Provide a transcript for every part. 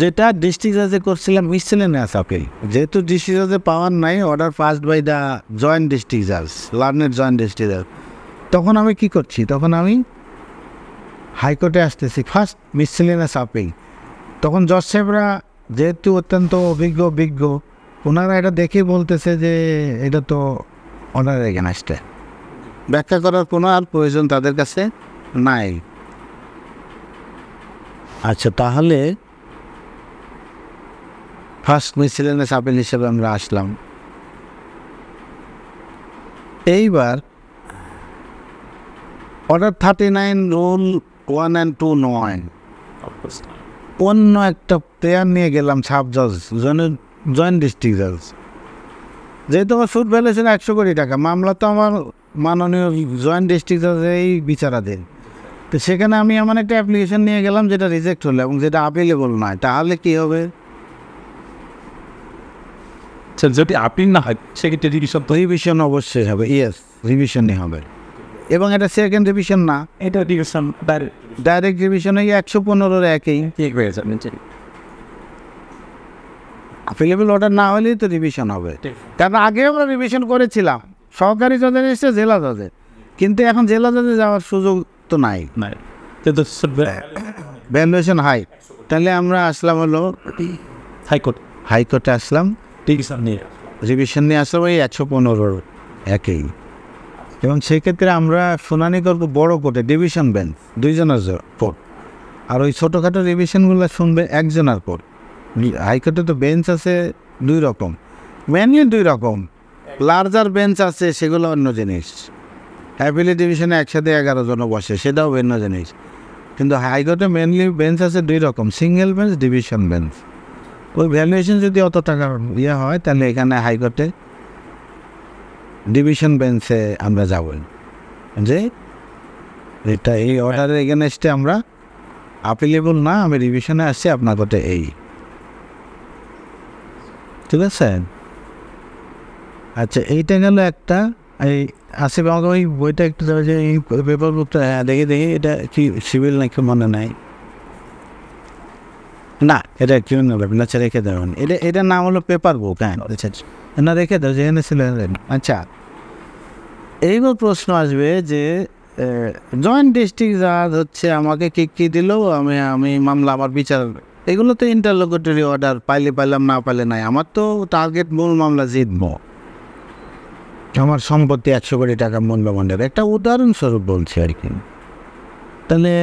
যেটা ডিস্ট্রিক্ট জাজে করছিলাম miscellaneous appeal, যেহেতু ডিস্ট্রিক্ট জাজে পাওয়ার নাই, order passed by the joint district জাজ, লার্নেড জয়েন্ট ডিস্ট্রিক্ট জাজ, তখন আমি কি করছি, তখন আমি হাইকোর্টে আসতেছি ফার্স্ট মিসেলেনিয়াস আপিল। তখন জজ সাহেবরা যেহেতু অত্যন্ত অভিজ্ঞ, ওনারা এটা দেখে বলতেছে যে এটা তো অর্ডার এগেনস্টে, ব্যাখ্যা করার কোনো আর প্রয়োজন তাদের কাছে নাই। আচ্ছা, তাহলে ফার্স্ট মিসেলেনিয়াস আপিল হিসেবে আমরা আসলাম। এইবার অর্ডার 39 রুল 1 and 2 নয়, অন্য একটা প্লেয়ার নিয়ে গেলাম সাব জজ, জয়েন্ট ডিস্ট্রিক্ট জাজ। যেহেতু আমার সুদ ভ্যালুয়েশন 100 কোটি টাকা, মামলা তো আমার মাননীয় জয়েন্ট ডিস্ট্রিক্ট জাজেই বিচারাধীন। তো সেখানে আমি এমন একটা অ্যাপ্লিকেশন নিয়ে গেলাম যেটা রিজেক্ট হলো এবং যেটা আপিলেবল নয়, তাহলে কী হবে? যদি আপিল না হয় সেক্ষেত্রে রিভিশন অবশ্যই হবে, ইয়েস, রিভিশনই হবে। এবং এটা সেকেন্ড রিভিশন না, এটা রিভিশন ডাইরেক্ট রিভিশন এই 115-এর একই হয়ে যাবে। আপিলেবল অর্ডার না হলেই তো রিভিশন হবে, কারণ আগেও আমরা রিভিশন করেছিলাম সহকারী জজের এসে জেলা জজে, কিন্তু এখন জেলা জজে যাওয়ার সুযোগ তো নাই, ভ্যালুয়েশন হাই। তাহলে আমরা আসলাম হলো হাইকোর্টে আসলাম, রিভিশন নিয়ে আসলাম এই 115-এর একই। এবং সেক্ষেত্রে আমরা শুনানি করবো বড় কোর্টে, ডিভিশন বেঞ্চ, 2 জনের কোর্ট, আর ওই ছোটোখাটো রিভিশনগুলো শুনবে 1 জনের কোর্ট। হাইকোর্টে তো বেঞ্চ আছে 2 রকম, মেনলি 2 রকম, লার্জার বেঞ্চ আছে, সেগুলো অন্য জিনিস। অ্যাপিলেট ডিভিশনে একসাথে 11 জন বসে, সেটাও ভিন্ন জিনিস। কিন্তু হাইকোর্টে মেনলি বেঞ্চ আছে 2 রকম, সিঙ্গেল বেঞ্চ, ডিভিশন বেঞ্চ। ওই ভ্যালুয়েশন যদি অত টাকার হয়, তাহলে এখানে হাইকোর্টে ডিভিশন বেঞ্চে আমরা যাব, যে এটা এই অর্ডারের এগেনস্টে আমরা আপিলেবল না, আমি রিভিশনে আসছি আপনার কোর্টে, এই ঠিক আছে। আচ্ছা, এইটা গেল একটা। এই আসিফ আমাকে ওই বইটা একটু দেবে, যে এই পেপার বুকটা, হ্যাঁ দেখি এটা কি সিভিল নাকি মনে নাই, না এটা ক্রিমিনাল, আচ্ছা রেখে দেবেন, এটার নাম হলো পেপার বুক, হ্যাঁ না রেখে দেবো, যেখানে ছিলেন। আচ্ছা, এইবার প্রশ্ন আসবে যে জয়েন্ট ডিস্ট্রিক্ট জাজ হচ্ছে আমাকে কি দিল, আমি মামলা, আমার বিচার, এগুলো তো ইন্টারলোকুটরি অর্ডার, পাইলে পাইলাম, না পাইলে নাই। আমার তো টার্গেট মূল মামলা জিতবো, আমার সম্পত্তি 100 কোটি টাকা মূল্যমানের, একটা উদাহরণস্বরূপ বলছি আর কি। তাহলে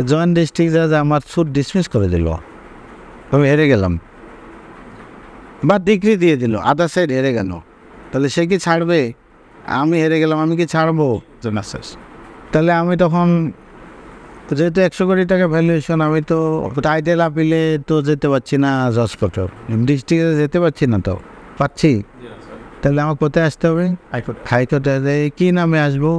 জয়েন্ট ডিস্ট্রিক্ট জাজ আমার সুট ডিসমিস করে দিল, আমি হেরে গেলাম, বা ডিগ্রি দিয়ে দিল, আদার সাইড হেরে গেল, তাহলে সে কি ছাড়বে? আমি হেরে গেলাম, আমি কি ছাড়বো? তাহলে আমি তখন, যেহেতু 100 কোটি টাকা ভ্যালুয়েশন, আমি তো টাইটেল আপিলে তো যেতে পারছি না, জজ কোর্টে, ডিস্ট্রিক্টে যেতে পারছি না, তো পাচ্ছি, তাহলে আমার কোথায় আসতে হবে? হাইকোর্টে। কি নামে আসবো?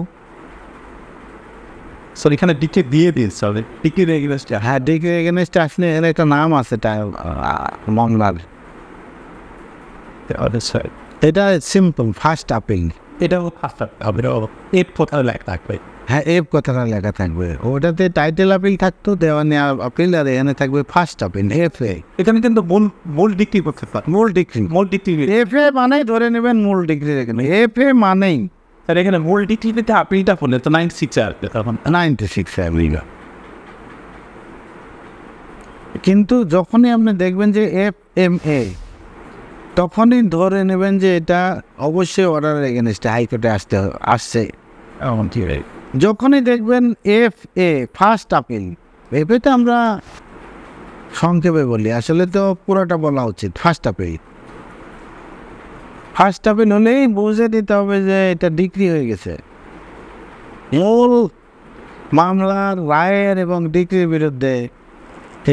এখানে ডিগ্রি দিয়ে দিয়েছে, ডিগ্রি এগেনস্টে, হ্যাঁ ডিগ্রি এগেনস্টে আসলে এর একটা নাম আছে মামলার, এটা সিম্পল ফার্স্ট আপিল, এটাও ফার্স্ট আপিল, এফ কোথাও লেখা থাকবে, হ্যাঁ এফ কথাটা লেখা থাকবে, ওটাতে টাইটেল আপিল থাকতো, দেওয়ানি আপিল, আর এখানে থাকবে ফার্স্ট আপিল, এফ এ। এখানে কিন্তু মূল ডিগ্রি করতে পারে, মূল ডিগ্রি এফ এ মানেই ধরে নেবেন মূল ডিগ্রি, এখানে এফ এ মানেই, তাহলে এখানে মূল ডিগ্রিতে আপিলটা পড়লে তো 96 আসবে, তখন 96 আপিল। কিন্তু যখনই আপনি দেখবেন যে FMA, তখনই ধরে নেবেন যে এটা অবশ্যই অর্ডারের এগেনস্টে হাইকোর্টে আসছে। যখনই দেখবেন FA, ফার্স্ট আপিল, এফএতে আমরা সংক্ষেপে বলি, আসলে তো পুরোটা বলা উচিত, ফার্স্ট আপিল হলেই বুঝে দিতে হবে যে এটা ডিগ্রি হয়ে গেছে। মূল মামলার রায়ের এবং ডিগ্রির বিরুদ্ধে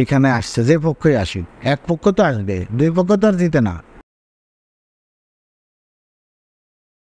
এখানে আসছে, যে পক্ষই আসুক, এক পক্ষ তো আসবে, 2 পক্ষ তো আর জিতে না।